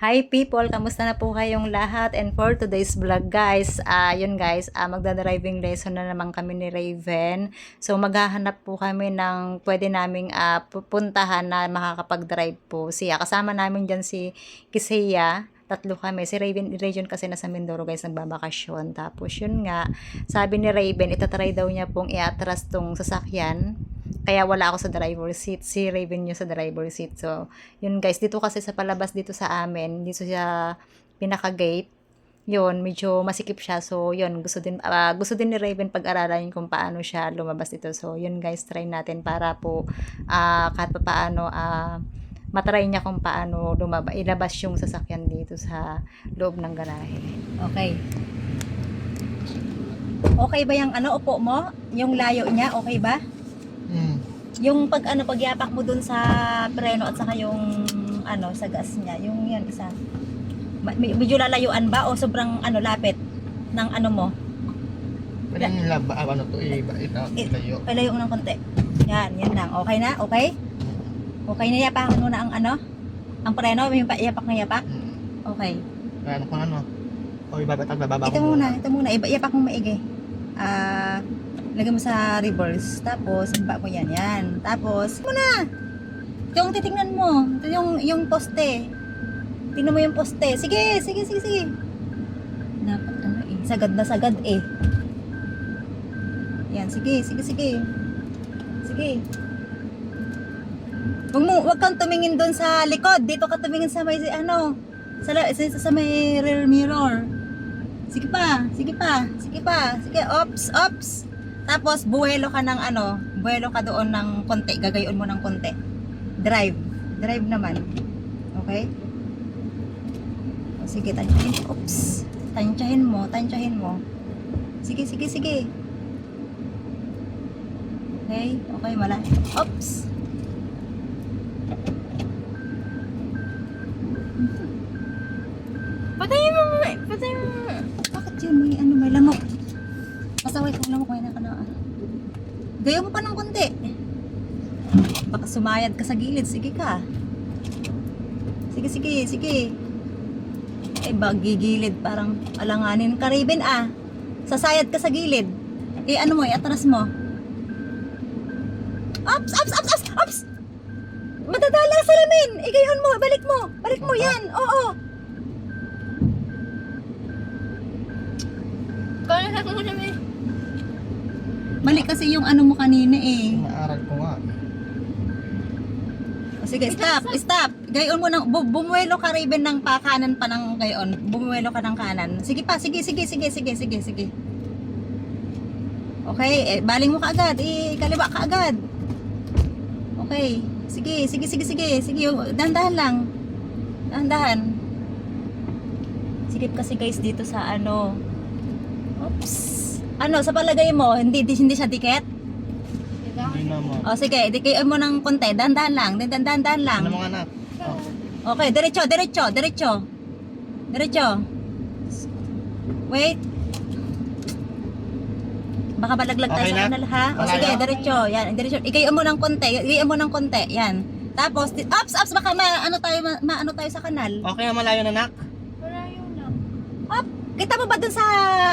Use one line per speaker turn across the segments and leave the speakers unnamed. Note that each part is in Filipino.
Hi people, kamusta na po kayong lahat? And for today's vlog guys, yun guys, magdadriving lesson na naman kami ni Raven. So maghahanap po kami ng pwede naming pupuntahan na makakapag-drive po siya. Kasama namin dyan si Kiseya, tatlo kami. Si Raven, Region kasi nasa Mindoro guys, nagbabakasyon. Tapos yun nga, sabi ni Raven, itatry daw niya pong i-atras tong sasakyan. Kaya wala ako sa driver seat, si Raven yung sa driver seat. So, yun guys, dito kasi sa palabas dito sa amin, dito sa pinaka-gate, yun, medyo masikip siya. So, yun, gusto din ni Raven pag-aralan kung paano siya lumabas dito. So, yun guys, try natin para po kahit pa paano matry niya kung paano ilabas yung sasakyan dito sa loob ng garahe. Okay. Okay ba yung upo mo? Yung layo niya, okay ba? Yung pagyapak mo dun sa preno at saka yung sa gas niya, yung yan isa. Medyo lalayuan ba o sobrang lapit ng mo?
Pwede yung ilayo.
Layo mo ng konti. Yan lang. Okay na? Okay? Okay na, yapakan mo na ang preno, yung yapak na yapak? Okay.
Ano kung ano? O ibababa
Ito muna. Yapak mo maigi. Lagay mo sa reverse, tapos baba mo yan. Tapos muna. Ito yung titingnan mo. Ito yung poste. Tingnan mo yung poste. Sige. Dapat sagad na sagad eh. Yan, sige. Wag kang tumingin doon sa likod. Dito ka tumingin sa may sa may rear mirror. Sige pa. Ops. Tapos buwelo ka doon ng konti, gagayon mo ng konti. Drive naman. Okay? O, sige, tansyahin. Oops. Tansyahin mo. Sige. Okay, mala. Oops. Patayin mo. Bakit yun? May lamok. Pasaway kung lamok na Gayo mo pa ng konti. Baka sumayad ka sa gilid. Sige ka. Sige. Gigilid. Parang alanganin ka, Raven Sasayad ka sa gilid. Atras mo. Ops! Madadala sa salamin. Gayun mo. Balik mo yan. Oo.
Kaya mo naman.
Mali kasi yung mo kanina eh.
Naaral ko nga.
O sige, stop. Gayon mo ng bumuelo ka, Raven, ng kanan pa ng gayon. Bumuelo ka ng kanan. Sige pa, sige. Okay, baling mo ka agad. Kaliwa ka agad. Okay. Sige. Dahan-dahan lang. Dahan-dahan. Sigip kasi guys dito sa Oops. Sa palagay mo, hindi siya dikit?
Hindi naman.
O sige, dikiin mo ng konti, dahan-dahan lang.
Ano mga anak?
Okay, diretso. Wait. Baka balaglag tayo
Okay
sa
na?
kanal ha? O sige, diretso. Yan, diretso. Igayin mo ng konti. Yan. Tapos, ops, baka maano tayo sa kanal.
Okay na malayo na, anak?
Malayo lang.
Op, kita mo ba dun sa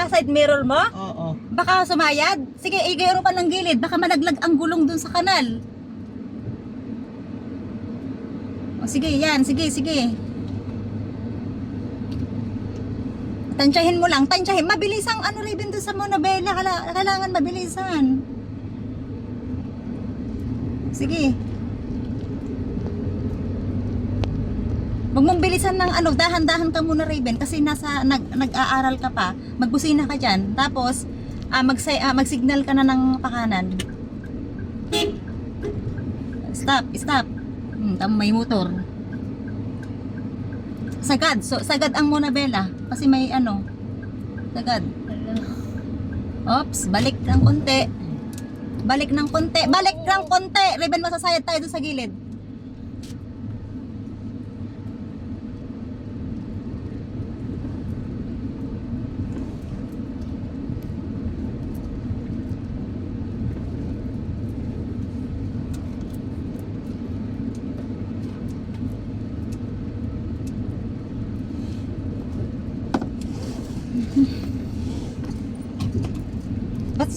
side mirror mo?
Oo.
Baka sumayad? Sige, igayin mo pa ng gilid. Baka malaglag ang gulong dun sa kanal. O sige, yan. Sige. Tansyahin mo lang. Mabilisang Raven dun sa monobela. Kailangan mabilisan. Sige. Wag mong bilisan ng dahan-dahan ka muna, Raven, kasi nag-aaral ka pa. Magbusina ka dyan. Tapos, mag-signal ka na ng pakanan. Stop. Tama, may motor. Sagad ang monobela. Kasi may sagad. Oops, balik ng konti. Raven, masasayad tayo doon sa gilid.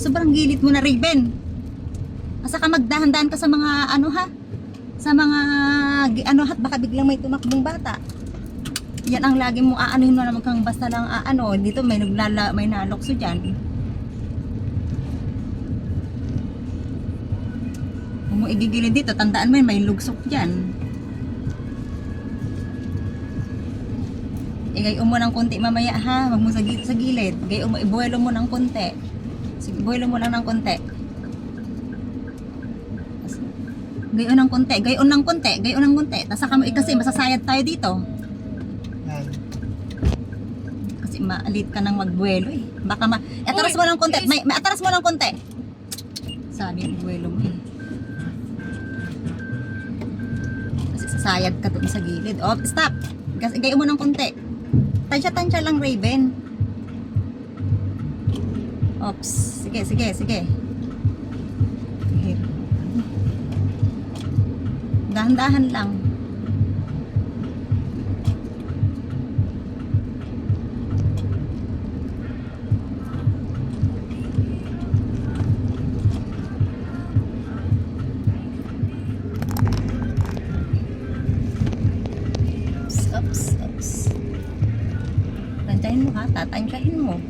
Sobrang gilid mo na, Raven. Asa ka magdahan-dahan ka sa mga ano ha? Sa mga ano hat baka biglang may tumakbong bata. Yan ang lagi mo aanuhin mo na kang basta lang dito may may nalokso diyan. Kung mo igigilid dito, tandaan mo may lugsok diyan. Igayon mo ng konti mamaya ha, wag mo sa gilid. Gayon mo, ibuelo mo ng konti. Sige, ibuelo mo lang ng konti. Gayon ng konti, gayon ng konti, gayon ng konti. Tapos saka mo kasi masasayad tayo dito.
Yan.
Kasi maalit ka nang magbuelo eh. Baka ataras mo ng konti, may ataras mo ng konti. Sabi yung buelo mo eh. Kasi sasayad ka doon sa gilid. Oh, stop. Gayon mo ng konti. Tansya lang, Raven. Oops. Sige. Dahan-dahan lang. Oops. Tansyahin mo ha, tatansyahin mo.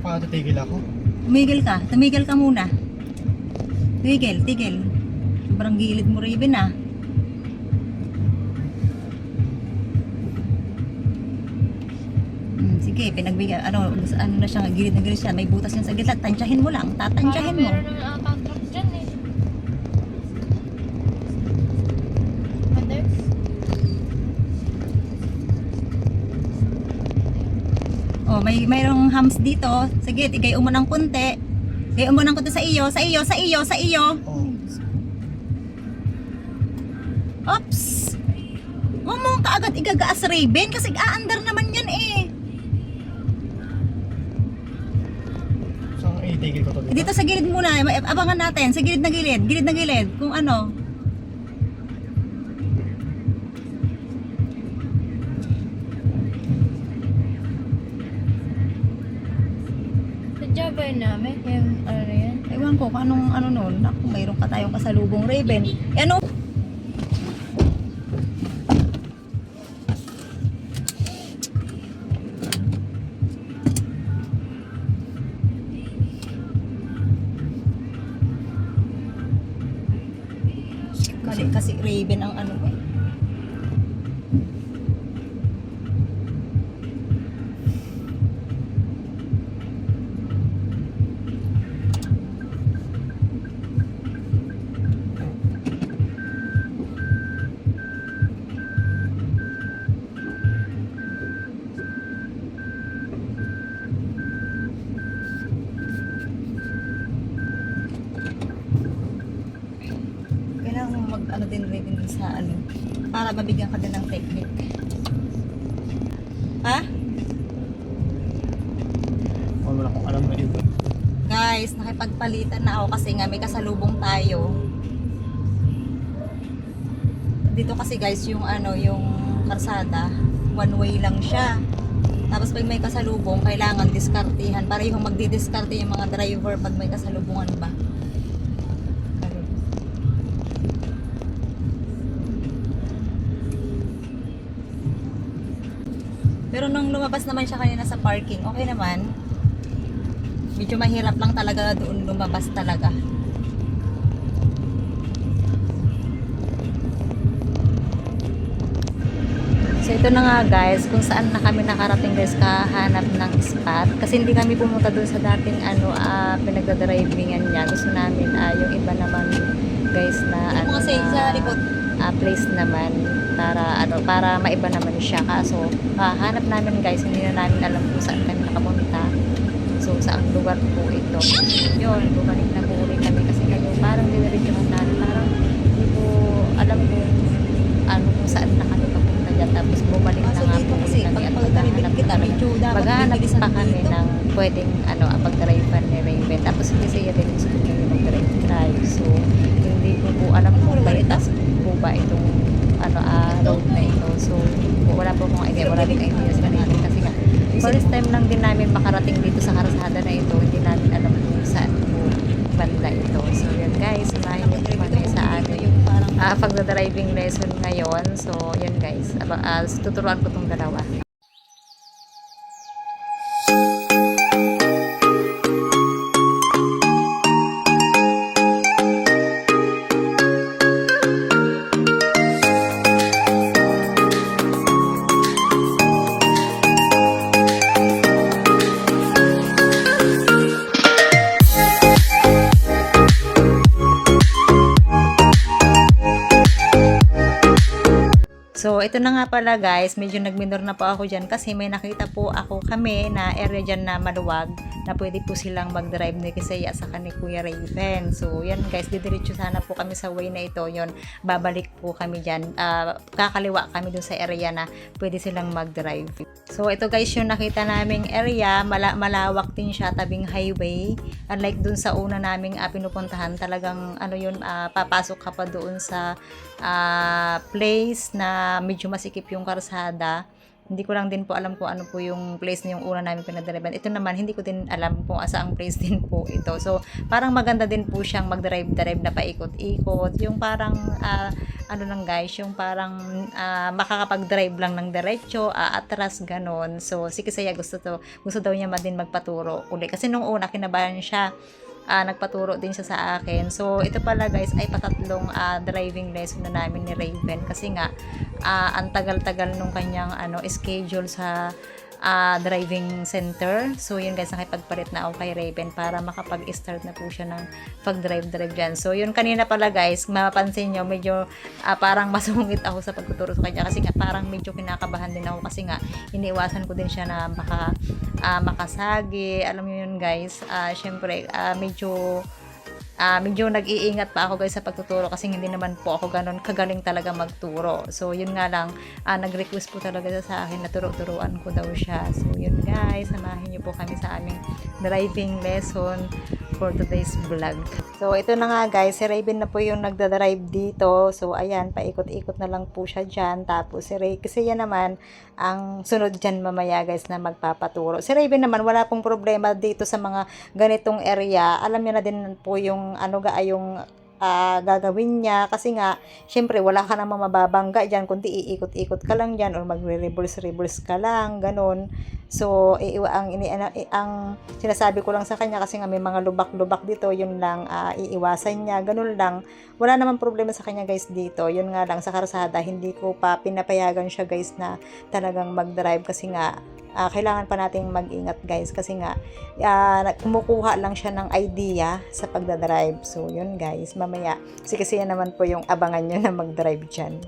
Paano titigil ako?
Tumigil ka muna. Tigil. Sobrang gilid mo, Raven ah. Sige, pinagbigyan, ano na siya, gilid na gilid siya, may butas yan sa gilid, tansyahin mo lang, tatansyahin mo.
Meron naman atang truck dyan eh. Mother?
Oh, mayroong hams dito. Sige, gayon mo ng konti. Gayon mo ng konti sa iyo.
Oh.
Oops! Huwag mo kaagad igagaas, Raven, kasi aandar naman yan eh.
Saan itigil ko to dito?
Dito sa gilid muna, abangan natin, sa gilid na gilid, kung ano.
Sadya ba yun namin? Yung ano na yan?
Ewan ko kung anong ano nun. Naku, mayroon ka tayong kasalubong, Raven. Ano? Mali kasi Raven ang ano eh. Kailangan mo mag-ano din Raven dun sa ano para mabigyan ka din ng technique. Ha?
Wala akong alam na iba.
Guys, nakipagpalitan na ako kasi nga may kasalubong tayo. Dito kasi guys yung ano, yung kalsada, one way lang siya. Tapos pag may kasalubong, kailangan diskartihan. Para yung magdidiskarte yung mga driver pag may kasalubungan ba. Pero nung lumabas naman siya kanina sa parking, okay naman. Medyo mahirap lang talaga doon lumabas talaga. So ito na nga guys, kung saan na kami nakarating guys kahanap ng spot. Kasi hindi kami pumunta doon sa dating pinagdadrivingan niya. Gusto namin yung iba naman guys na place naman para maiba naman siya. Kaso hanap namin guys, hindi na namin alam kung saan kami nakapunta. So saang lugar po ito. Yun, bumalik na po ulit kami kasi parang diniretso namin. Parang hindi ko alam kung saan na kami papunta dyan. Tapos bumalik na nga po ulit kami at maghahanap pa kami ng pwedeng pag-drive ni Raven. Tapos hindi siya din gusto kami mag-drive. So hindi ko po alam kung balitas po ba itong road na ito. So wala po akong idea. Wala din idea sa kanila kasi nga first time lang din namin makarating dito sa karasada na ito. Hindi namin alam kung pagdadriving lesson ngayon. So, yun guys. Tuturuan ko tong dalawa. So, ito na nga pala guys, medyo nagminor na po ako dyan kasi may nakita po kami na area dyan na maluwag na pwede po silang mag-drive ni Kisaya sa ni Kuya Raven. So, yan guys, didiretso sana po kami sa way na ito. Yun, babalik po kami dyan. Kakaliwa kami dun sa area na pwede silang mag-drive. So, ito guys yung nakita naming area. Malawak din siya, tabing highway. Unlike dun sa una naming pinupuntahan, talagang papasok ka pa doon sa place na medyo masikip yung karsada. Hindi ko lang din po alam kung ano po yung place na yung una namin pinadrivean. Ito naman, hindi ko din alam kung saang place din po ito. So, parang maganda din po siyang mag-drive na paikot-ikot. Yung parang, lang guys, yung parang makakapag-drive lang ng diretso, atras, ganon. So, si Kisaya gusto daw niya din magpaturo uli. Kasi nung una, kinabahan siya. Nagpaturo din siya sa akin. So, ito pala guys ay patatlong driving lesson na namin ni Raven kasi nga ang tagal-tagal nung kanyang schedule sa driving center. So, yun guys, nakipagpalit na ako kay Raven para makapag-start na po siya ng pag-drive dyan. So, yun kanina pala guys, mapapansin nyo, medyo parang masungit ako sa pagtuturo sa kanya kasi nga parang medyo kinakabahan din ako kasi nga iniiwasan ko din siya na makasagi. Alam nyo yun guys, syempre medyo nag-iingat pa ako guys sa pagtuturo kasi hindi naman po ako ganon kagaling talaga magturo. So, yun nga lang, nag-request po talaga siya sa akin na turuan ko daw siya. So, yun guys, samahin niyo po kami sa aming driving lesson for today's vlog. So, ito na nga guys, si Raven na po yung nagdadrive dito. So, ayan, paikot-ikot na lang po siya dyan. Tapos, kasi yan naman, ang sunod dyan mamaya guys na magpapaturo. Si Raven naman, wala pong problema dito sa mga ganitong area. Alam niya na din po yung gagawin niya kasi nga syempre wala ka namang mababangga dyan kundi iikot-ikot ka lang dyan or magre-reverse ka lang, ganun. So, ang sinasabi ko lang sa kanya kasi nga may mga lubak-lubak dito, yun lang, iiwasan niya, ganun lang. Wala namang problema sa kanya guys dito. Yun nga lang, sa karsada, hindi ko pa pinapayagan siya guys na talagang mag-drive kasi nga, kailangan pa nating mag-ingat guys kasi nga, kumukuha lang siya ng idea sa pagdadrive. So, yun guys, mamaya, kasi yan naman po yung abangan nyo na mag-drive dyan.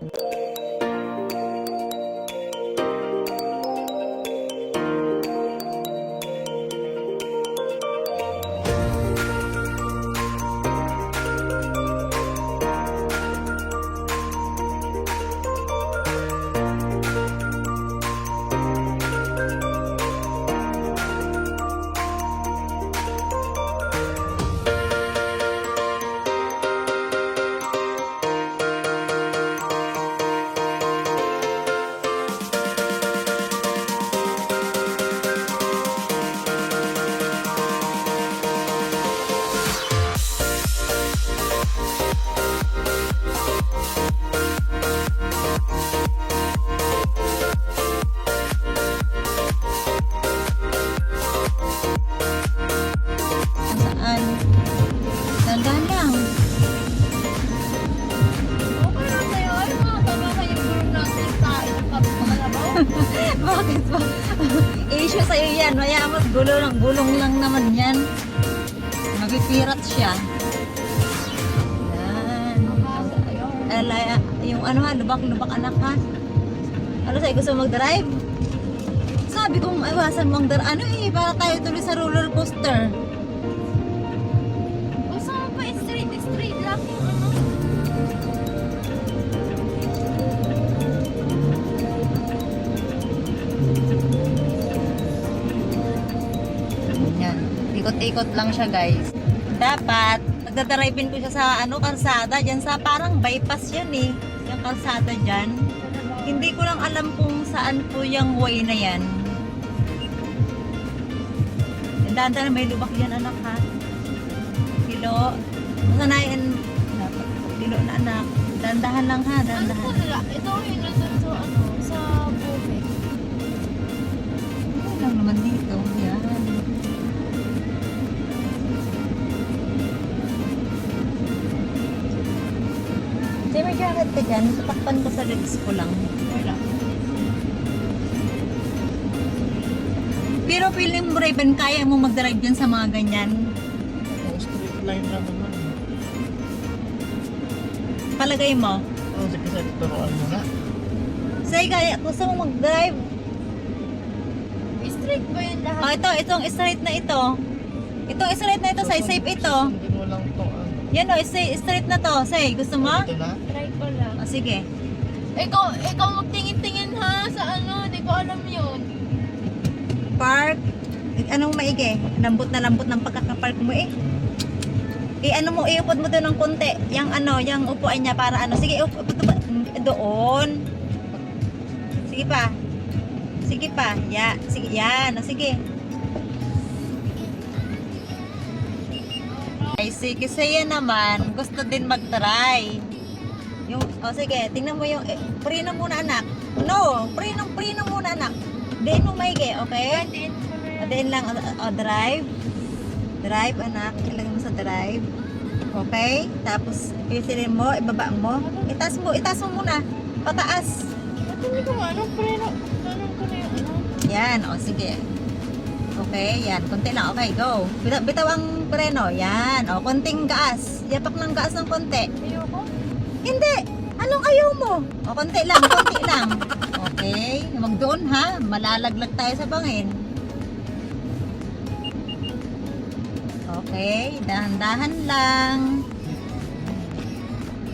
Bakit ba? Issue sa'yo yan. Mayamat, gulong lang naman yan. Mapipirat siya. Yan. Yung lubak-lubak anak ha. Ano sa'yo, gusto mo mag-drive? Sabi kong iwasan mo ang para tayo tuloy sa roller coaster.
Gusto mo pa straight lang yung
Yan. Ikot-ikot lang siya guys. Dapat, nagdadrivein ko siya sa karsada. Diyan sa parang bypass yan eh. Yung karsada dyan. Hindi ko lang alam kung saan po yung way na yan. Dahan-dahan may lubak yan anak ha. Kilo. Masanayin. Kilo na anak. Dandahan lang ha,
Ano po
dandahan.
nila? Ito yung nandun sa ano, sa buffet.
Ano lang naman dito, yan. Di may jacket ka dyan, tatakpan ko sa legs ko lang.
Wala.
Pero feeling mo, Raven, kaya mo mag-drive dyan sa mga ganyan?
Straight line lang naman.
Palagay mo?
Ano kasi turuan mo na.
Say, kaya gusto mo mag-drive?
Straight ba yung lahat?
Oh, itong straight na ito. Itong straight na ito, say, safe ito.
Sundin mo lang to.
Yan o, straight na to. Say, gusto mo?
Ito na.
Try ko lang.
O, sige.
Ikaw magtingin-tingin ha sa ano, hindi ko alam yun.
Park. Anong maigi? Lambot na lambot ng pagkakapark mo eh. Ano mo, iupod mo doon ng konti. Yung ano, yung upuan niya para ano. Sige, doon. Sige pa. Sige pa. Sige, yan. O, sige. Ay, sige, saya naman. Gusto din mag-try. Yung, sige, tingnan mo yung, preno muna anak. No, preno muna anak. Diin mo maigi, okay?
Din ko na yan.
Diin lang, drive. Drive, anak. Ilagay mo sa drive. Okay? Tapos, pisilin mo, ibaba mo. Itaas mo muna. Pataas.
Ba't hindi ko ano, pero tanong ko na yung ano.
Yan, sige. Okay, yan. Konti lang. Okay, go. Bitaw ang preno. Yan. Konting gas. Yapak ng gas ng konti.
Ayoko.
Hindi. Anong ayaw mo? Konti lang. Konti lang. Okay. Huwag doon ha. Malalaglag tayo sa bangin. Okay. Dahan-dahan lang.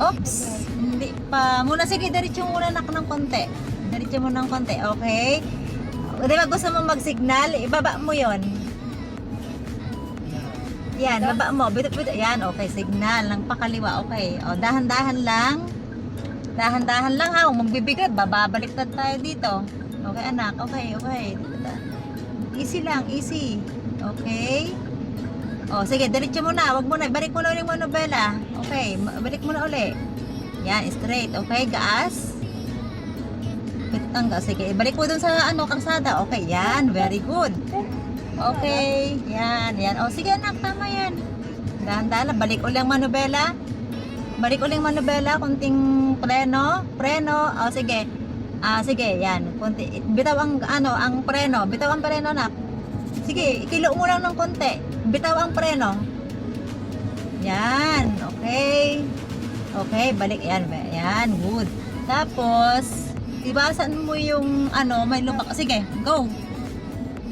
Oops. Hindi pa. Muna sige. Diretso muna nak ng konti. Diretso mo ng konti. Okay. Di ba gusto mo mag-signal? Ibaba mo yon. Yan, baba mo. Yan, okay. Signal ng pakaliwa. Okay. O, dahan-dahan lang. Dahan-dahan lang ha. Huwag magbibigat. Bababaliktad tayo dito. Okay, anak. Okay, okay. Easy lang, easy. Okay. O, sige. Diretso mo na. Huwag mo na. Balik mo na ulit yung manobela. Okay. Balik mo na ulit. Yan, straight. Okay, gas. Tangga, sige. Balik mo dun sa ano, kalsada. Okay, yan. Very good. Okay. Yan, yan. O, sige anak, tama yan. Dahan-dahan lang. Balik ulit ang manobela. Balik ulit ang manobela. Kunting preno. Preno. O, sige. Sige, yan. Kunti. Bitaw ang, ano, ang preno. Bitaw ang preno, anak. Sige, ikilo mo lang ng konti. Bitaw ang preno. Yan. Okay. Okay, balik. Yan, yan. Good. Tapos, ibasan mo yung ano, may lubak. Sige, go.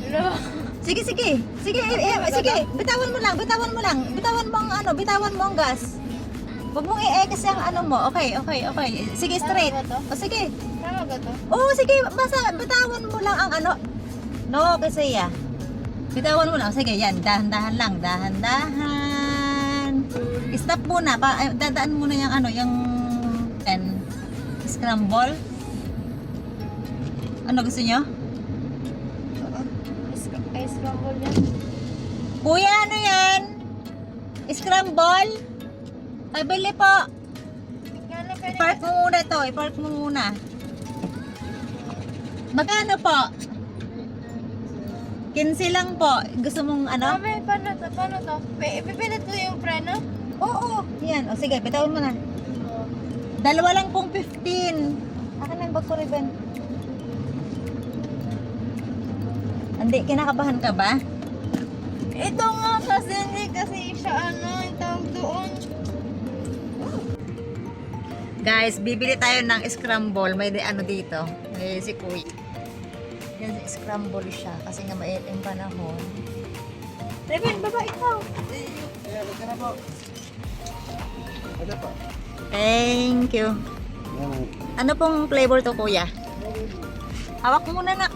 Hello?
Sige, sige. Sige, sige. Bitawan mo lang, bitawan mo lang. Bitawan mo ang ano, bitawan mo ang gas. Huwag mong i-X yung ano mo. Okay, okay, okay. Sige, straight.
Tama ba to?
O, sige.
Tama ba to?
Oo, sige. Basta, bitawan mo lang ang ano. No, kasi ya. Bitawan mo lang. Sige, yan. Dahan-dahan lang. Dahan-dahan. Stop muna. Dadaan muna yung ano, yung scramble. Ano gusto nyo?
Scramble yan.
Kuya, ano yan? Scramble? Pabili po.
Gano'n pwede?
I-park mo muna to. I-park mo muna. Magkano po? 15 lang po. Gusto mong ano?
Mami, paano to? Paano to? Ipipilit ko yung preno?
Oo. Yan. O sige, bitawan mo na. Dalawa lang pong 15. Akin lang bag ko, Riven. Hindi, kinakabahan ka ba?
Ito nga kasi hindi kasi siya ano, yung tawag doon.
Guys, bibili tayo ng scramble. May ano dito. May si Kuya. Yan, scramble siya. Kasi nga mainit yung panahon. Riven, baba ikaw.
Yeah, ito na po. Ito po.
Thank you. Ano pong flavor to, Kuya? Hawak mo muna, nak.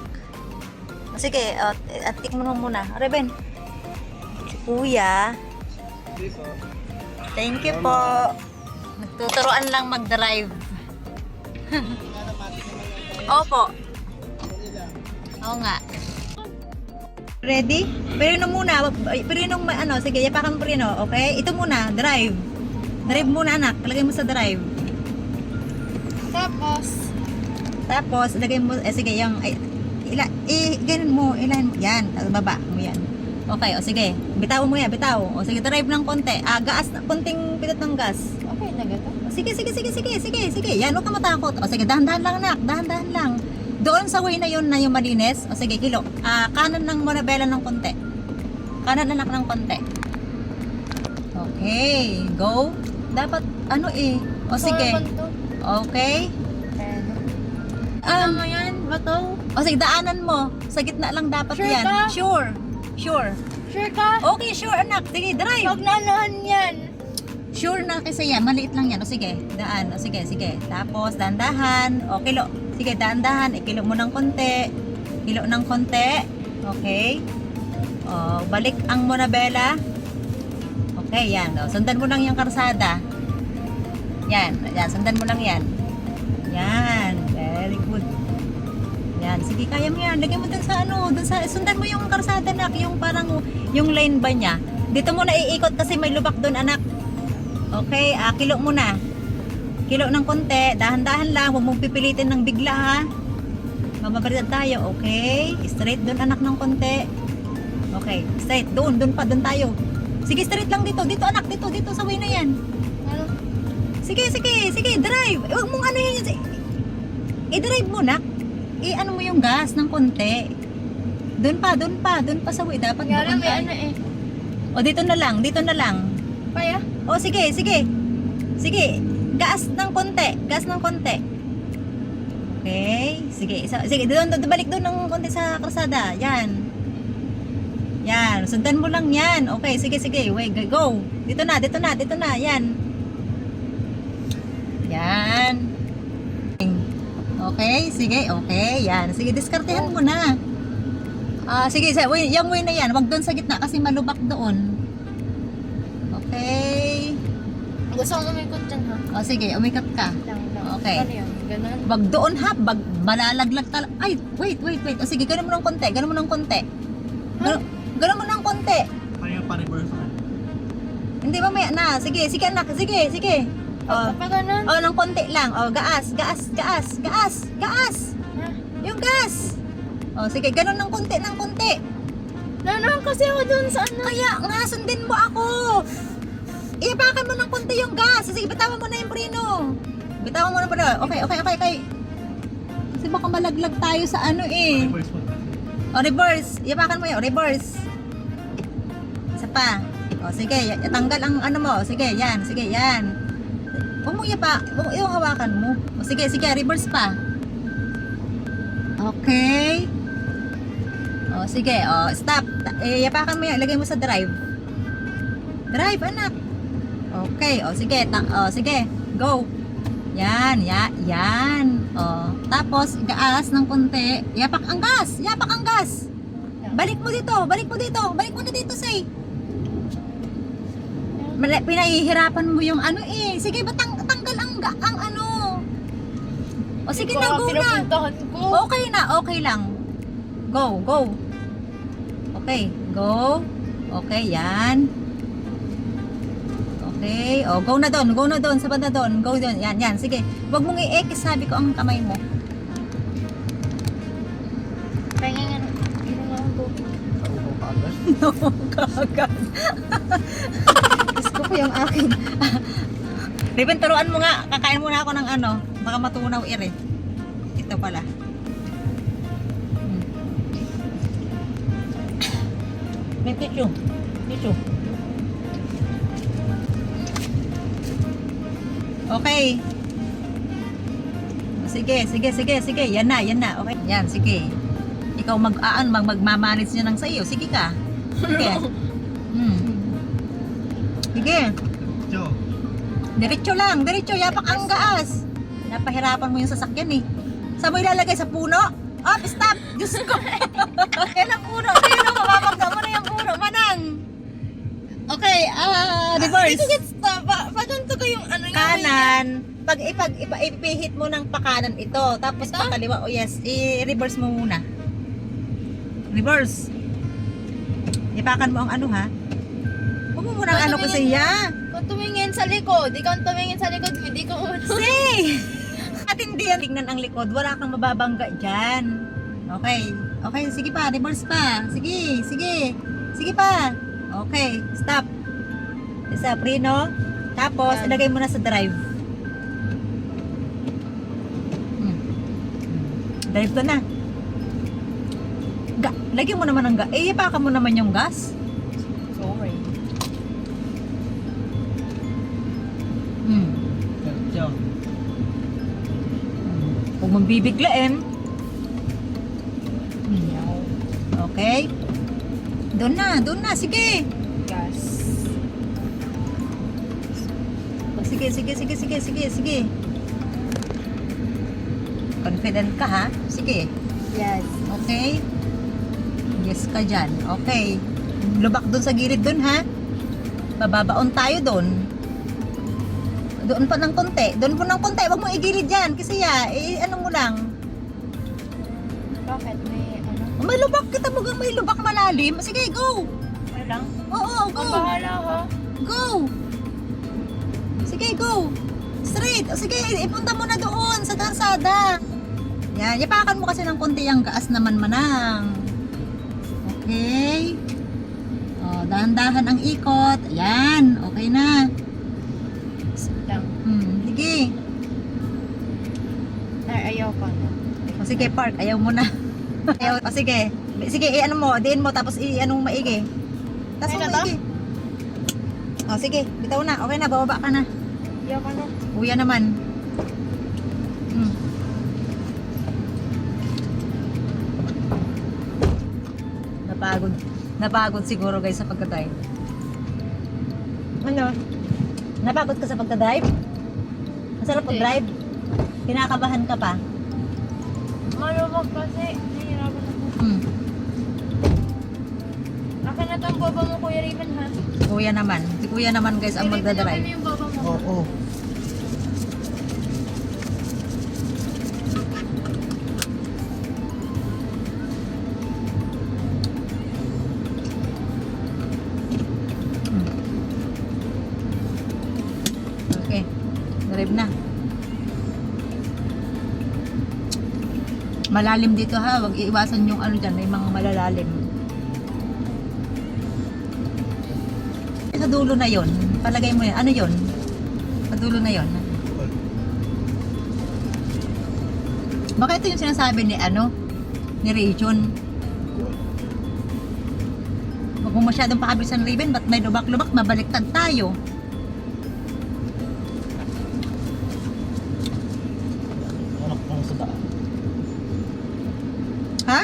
Sige, atik mo muna. Reben. Si Kuya. Thank you po. Nagtuturoan lang mag-drive. Opo. Oo nga. Ready? Pero muna. Pero ano, sige, yapakan mo rin, okay? Ito muna, drive. Drive muna, anak. Lagay mo sa drive. Tapos, lagay mo, sige, yung, ganun mo, ilahin mo, yan, baba mo yan. Okay, o sige, bitaw mo yan, bitaw. O sige, drive ng konti. Gaas, konting pitot ng gas.
Okay na gato.
O, sige, yan, huwag ka matakot. O sige, dahan-dahan lang, anak, dahan-dahan lang. Doon sa way na yun na yung malinis, o sige, kilo, kanan ng Monabella ng konti. Kanan anak ng konti. Okay, go. Dapat, o sige, okay.
Ano mo yan? Bato?
O sige, daanan mo. Sa gitna lang dapat
Sure
yan.
ka?
Sure.
Sure ka?
Okay, sure anak. Sige, drive.
Huwag na anuhan yan.
Sure na kasi yan. Maliit lang yan. O sige, daan. O sige. Tapos, dahan-dahan. O kilo. Sige, dahan-dahan. Kilo mo ng konti. Kilo ng konti. Okay. O, balik ang Monabella. Okay, yan. O, sundan mo lang yung karsada. Yan. Sundan mo lang yan. Yan. Very good. Yan. Sige, kaya mo yan. Lagyan mo dun sa sundan mo yung karsada, anak. Yung parang, yung lane ba niya. Dito mo na iikot kasi may lubak dun, anak. Okay, kilo mo na. Kilo ng konti. Dahan-dahan lang. Huwag mong pipilitin ng bigla, ha. Mamabalitan tayo. Okay. Straight dun, anak, ng konti. Okay. Straight. Doon tayo. Sige, straight lang dito. Dito, anak. Dito sa way na yan.
Ano?
Sige, drive. Huwag mong ano yun. I-drive mo, nak. I-ano mo yung gas ng konti. Doon pa sa way. Dapat
Kaya
doon
lang may
tayo.
ano eh.
O, dito na lang.
Kaya?
O, sige. Gas ng konti. Okay. Sige, doon, balik doon ng konti sa kalsada. Yan. Sundan mo lang yan. Okay, sige. Wait, go. Dito na. Yan. Okay, sige. Yan. Sige, diskartehan mo na. Sige, yung way na yan. Wag doon sa gitna kasi malubak doon. Okay.
Gusto kong umikot dyan ha?
O, sige, umikot ka.
Lang.
Okay.
Ano yun? Ganun?
Wag doon ha. Malalaglag talaga. Ay, wait. O, sige, ganun mo ng konti. Ganun mo ng konti.
Ano yung pa-reverse na?
Hindi ba may na? Sige, anak. Sige.
Pa ganun?
Ng konti lang. Gaas.
Ha?
Yung gas. Sige, ganun ng konti.
Nanahan kasi ako dun sa ano.
Kaya nga, sundin mo ako. Iyapakan mo ng konti yung gas. Sige, bitawan mo na yung preno. Bitawan mo na pala. Okay. Kasi baka malaglag tayo sa ano eh.
Reverse mo.
Reverse. Iyapakan mo yun. Reverse. Isa pa. Sige. Tanggal ang ano mo. Sige, yan. Huwag mo yung hawakan mo. Sige. Reverse pa. Okay. Sige. Stop. Iyapakan mo yan. Ilagay mo sa drive. Drive, anak. Okay. Sige. Go. Yan. Tapos, gaas ng konti. Yapak ang gas. Balik mo na dito, say. Pinahihirapan mo yung ano eh. Sige, tanggal ang ano. Sige na, go na.
Pinupuntahan ko.
Okay lang. Go. Okay, go. Okay, yan. Okay, go na doon, sa banda doon. Go doon, yan, sige. Huwag mong i-X, sabi ko ang kamay mo.
Kaya nga, inom lang ako.
Sa upo ka agad.
Kagad. Gusto ko yung akin. Ribbon, turuan mo nga. Kakain muna ako ng ano. Baka matunaw ire. Ito pala. May tissue. Okay. Sige. Yan na. Okay. Yan, sige. Ikaw magmamanage niya ng sayo. Sige ka. Sige. Sige.
Joe.
Diretso lang. Yapak ang gaas. Napahirapan mo yung sasakyan eh. Saan mo ilalagay? Sa puno? Stop! Diyos ko. Yan ang puno. Mababagda mo na yung puno. Manang. Okay, reverse.
Dito get stop. Paganto ko yung ano yung
Kanan. Pag ipihit mo ng pakanan ito. Tapos pakaliwa. Yes. I-reverse mo muna. Reverse. Ipakan mo ang ano ha. Huwag mo muna ang ano kasi ya.
Kung tumingin sa likod, hindi ko tumingin sa likod, hindi ko
Say! Atin yan. Tingnan ang likod, wala kang mababangga dyan. Okay. Okay, sige pa, reverse pa. Sige, sige. Sige pa. Okay, stop. Isa, preno. Tapos,
Yan.
ilagay mo na sa drive. Drive ko na. Lagyan mo naman ng gas. Eh, ipakan mo naman yung gas.
Sorry.
Diretso.
Huwag mong bibiglain. Okay. Doon na. Sige.
Gas.
Sige. Confident ka ha? Sige.
Yes.
Okay. Yes ka dyan. Okay. Lubak doon sa gilid doon ha. Bababaon tayo doon. Doon pa ng konti. Doon po ng konti. Huwag mo igilid dyan. Kasi ano mo lang.
Bakit? May ano?
May lubak. Kita mo gang may lubak malalim. Sige, go.
Ano lang?
Oo, go.
Ang bahala ko.
Go. Sige, go. Straight. O, sige, ipunta mo na doon sa kalsada. Yan. Yapakan mo kasi ng konti ang gaas naman manang. Okay. O, dahan-dahan ang ikot. Yan. Okay na.
Lang.
Sige.
Ay, ayaw ko na.
O, sige, park. Ayaw mo na. Ayaw. O, sige. Sige, ano mo. Diin mo. Tapos anong maigi. Tapos
Ay, na to?
maigi. O, sige. Bitaw na. Okay na. Bababa ka na.
Ayaw ko na.
Kuya naman. Napagod siguro guys sa pagka-drive. Ano? Napagod ka sa pagka-drive? Masarap
Hindi.
pag-drive? Kinakabahan ka pa?
Malubog kasi. Nahihirapan ako.
Hmm.
Akin na tong boba mo, Kuya Raven, ha?
Kuya naman. Si kuya naman guys ang
Kuya Raven, akin na
magdadrive.
yung boba mo.
Oo.
Okay. Drive na. Malalim dito ha. Huwag iiwasan yung ano dyan. May mga malalalim. Sa dulo na yon. Palagay mo yan. Ano yon? Sa dulo na yon. Baka ito yung sinasabi ni ano? Ni Rayjon. Huwag mo masyadong pakabisan Raven. Ba't may lubak-lubak? Mabaliktad tayo.
Anak ko sa daan.
Ha?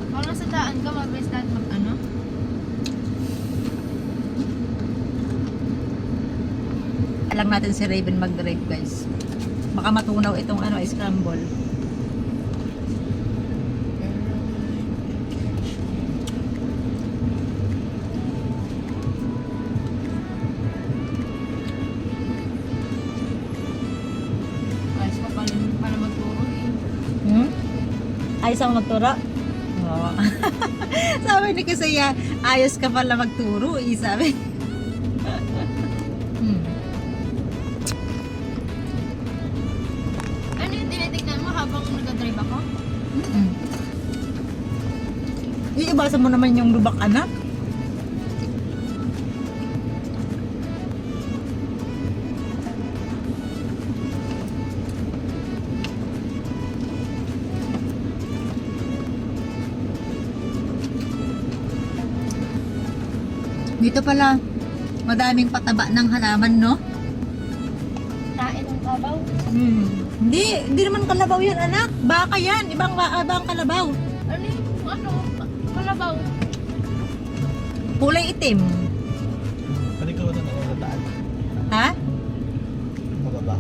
Kung nasa daan ka, mabilis lahat mag-ano?
Alam natin si Raven mag-drive guys. Baka matunaw itong ano, scramble.
Ayos ko pala magturo eh.
Ayos ako magturo? Oo. Sabi ni Kasaya, ayos ka pala magturo eh, sabi.
Ano yung tinitignan mo habang nag-drive ako?
Iibasan mo naman yung lubak anak. Dito pala, madaming pataba ng halaman, no?
Kain ng kabaw?
Hindi naman kalabaw yan, anak. Baka yan, ibang kalabaw.
Ano yung kalabaw?
Kulay itim.
Palikaw na ako sa daan.
Ha?
Mababa.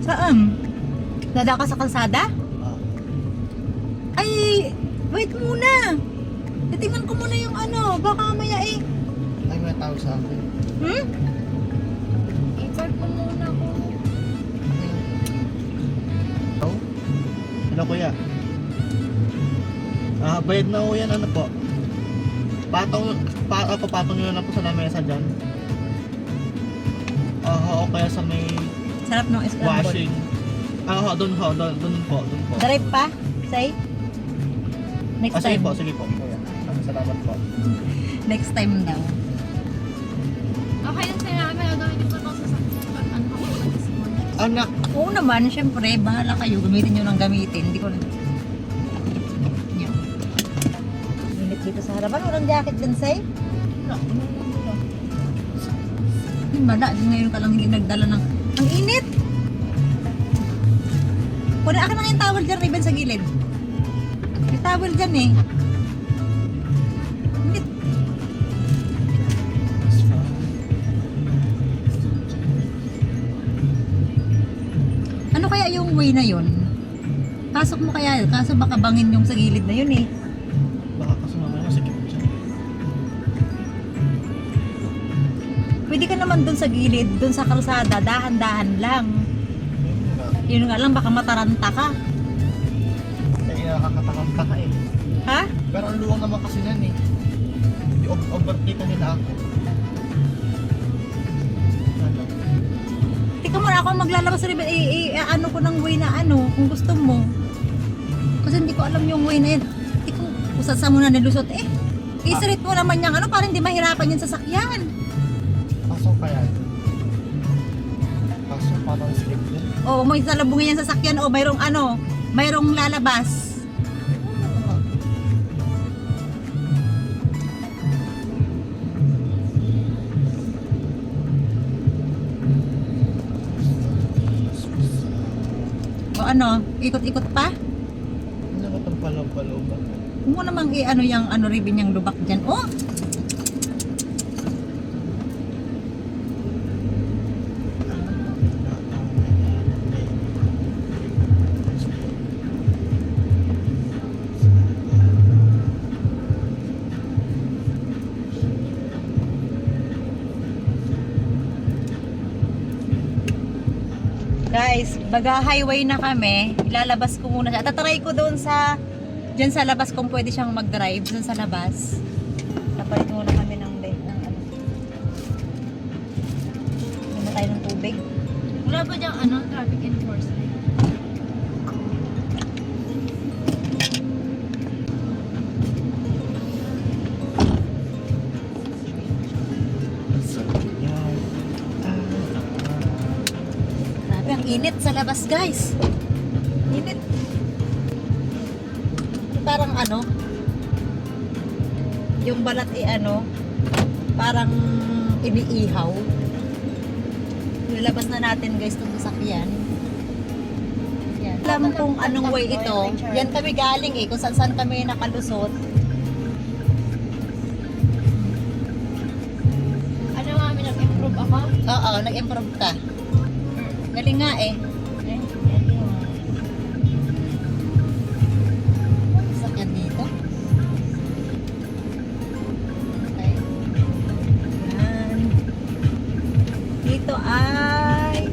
Saan? Dada ka sa kalsada?
Ah.
Ay, wait muna. Titingnan ko muna yung ano, baka maya eh.
Ay, may tao sa akin.
I-park ko muna ako.
Hello? Hello, kuya. Bayad na ho yan, ano po. Papatong nyo na po sa lamesa dyan. O kaya sa may
Sarap ng scramble.
washing. Doon po.
Drive pa? Say? Next
Sige
time.
po, sige po. Kuya. Salamat po.
Next time daw.
Okay lang sa'yo namin, gagawin ko lang sa sakit. Ano ko lang this morning.
Anak,
Oo naman, syempre, bahala kayo. Gamitin nyo ng gamitin. Hindi ko lang. Yan. Init dito sa harapan. Walang jacket din, Say? Hindi ba na? Ngayon ka lang hindi nagdala ng... Ang init! Kunin akin na yung towel dyan, Raven, sa gilid. May towel dyan eh. Init. Ano kaya yung way na yun? Pasok mo kaya yun? Kaso baka bangin yung sa gilid na yun eh.
baka kasi mamaya sikip dyan.
Pwede ka naman dun sa gilid, dun sa kalsada, dahan-dahan lang. Yun nga lang, baka mataranta ka.
Nakakatakanta ka eh.
Ha?
Pero ang luwang naman kasi yan eh. I-overtake ka nila ako. Ano?
Tika mo na ako maglalabas sa ribbon, ano ko ng way na ano, kung gusto mo. Kasi hindi ko alam yung way na yun. Tika mo, kung saan mo na nilusot eh. I-straight mo naman yung ano, para hindi mahirapan yung sasakyan.
Pasok pa yan. Pasok parang slip din.
O, may salabungin yung sasakyan, o mayroong ano, mayroong lalabas. O ano, ikot-ikot pa?
Ano ba itong palaw-palaw ba?
Huwag mo namang i-ano yung ano ribbon yung lubak dyan. Oh! Guys, baga highway na kami. Ilalabas ko muna siya. Tatry ko doon sa dyan sa labas kung pwede siyang mag-drive doon sa labas. Tapalit muna kami ng light ng ano. Muna tayo ng tubig.
Wala ba diyang ano, traffic enforcement?
Yan.
Grabe, ang init sa labas, guys. Init. Parang ano, yung balat ano, parang iniihaw. Nilabas na natin, guys, itong sasakyan. Yan. Alam kung anong way ito. Yan kami galing eh, kung saan kami nakalusot.
Ano mami, nag-improve ako?
Oo, nag-improve ka. Galing nga eh. Sasakyan dito. Okay. Yan. Dito ay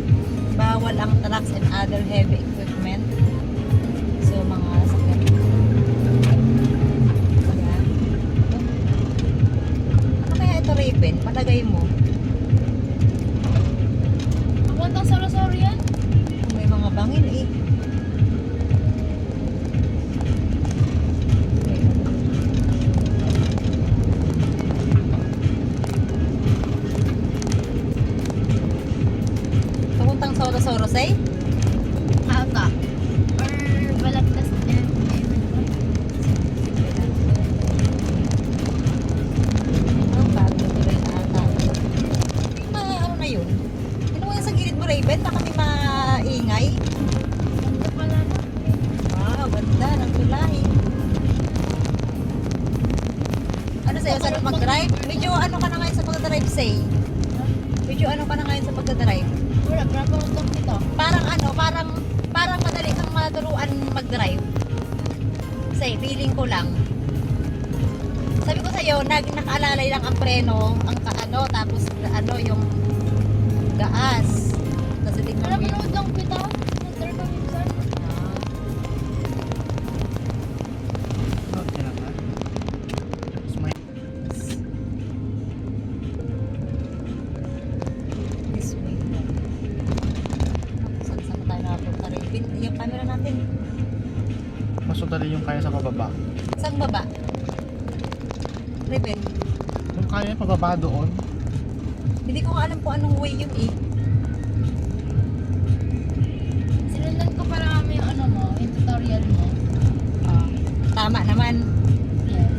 bawal ang trucks and other heavy equipment. So, mga sasakyan. Ayan. Ano kaya ito, Raven? Palagay mo.
Papuntang Sorosoro yan?
May mga bangin eh. Papuntang Soros eh?
Ata. Or Balagtas yan.
Ang bago tuloy na ata. May ano na yun? Ano mo yan sa gilid mo, Raven? Baka may maingay.
Ganda pala na.
Wow, ganda ng tulay. Ano sa'yo, sarap mag-drive? Medyo ano ka na ngayon sa pag-drive, say? Medyo ano ka na ngayon sa pag-drive?
Wala, grabe ang dog dito.
Parang ano, parang madali kang maturuan mag-drive. Say, feeling ko lang. Sabi ko sa'yo, nakaalalay lang ang preno, ang ano, tapos ano, yung gaas. Tapos tingnan
Alam
mo
mo
yung...
yung dog dito? Nag-turn ko minsan.
Ah.
pababa.
Saan baba? Raven,
Kung kaya pababa doon.
hindi ko nga alam kung anong way yun eh.
Sinundan ko para kami yung ano mo, yung tutorial mo.
Ah, tama naman.
Yes.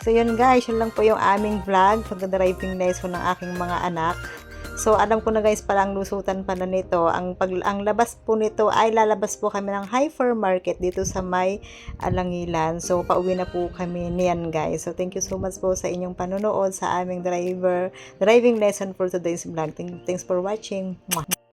So yun guys, yun lang po yung aming vlog pag-driving lesson ng aking mga anak. So alam ko na guys, palang lusutan pala nito. Ang labas po nito ay lalabas po kami ng hypermarket dito sa may Alangilan. So pauwi na po kami niyan guys. So thank you so much po sa inyong panonood sa aming driving lesson for today's vlog. Thanks for watching. Mwah.